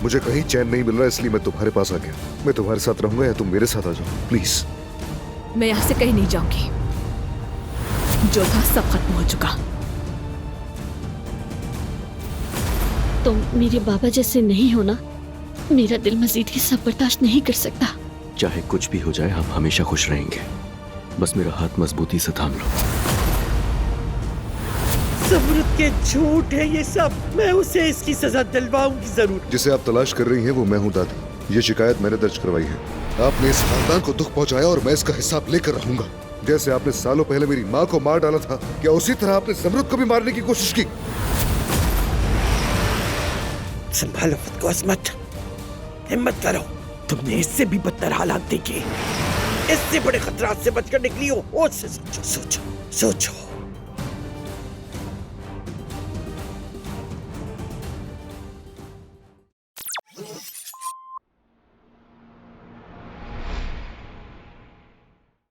मुझे कहीं चैन नहीं मिल रहा, इसलिए मैं तुम्हारे पास आ गया। मैं तुम्हारे साथ रहूंगा या तुम मेरे साथ आ जाओ, प्लीज। मैं यहाँ से कहीं नहीं जाऊंगी। जो था सब खत्म हो चुका। तुम मेरे बाबा जैसे नहीं हो ना, मेरा दिल मजीद ये सब बर्दाश्त नहीं कर सकता। चाहे कुछ भी हो जाए, हम हमेशा खुश रहेंगे। बस मेरा हाथ मजबूती से थाम लो। ज़मरुद के झूठ है ये सब। मैं उसे इसकी सजा दिलवाऊंगी जरूर। जिसे आप तलाश कर रही हैं वो मैं हूँ दादी। ये शिकायत मैंने दर्ज करवाई है। आपने इस खानदान को दुख पहुंचाया और मैं इसका हिसाब लेकर रहूंगा। जैसे आपने सालों पहले मेरी माँ को मार डाला था, क्या उसी तरह आपने ज़मरुद को भी मारने की कोशिश की? संभालो खुद को असमत, हिम्मत करो। तुमने इससे भी बदतर हालात देखे, इससे बड़े खतरात से बचकर निकली हो। और से सोचो सोचो सोचो।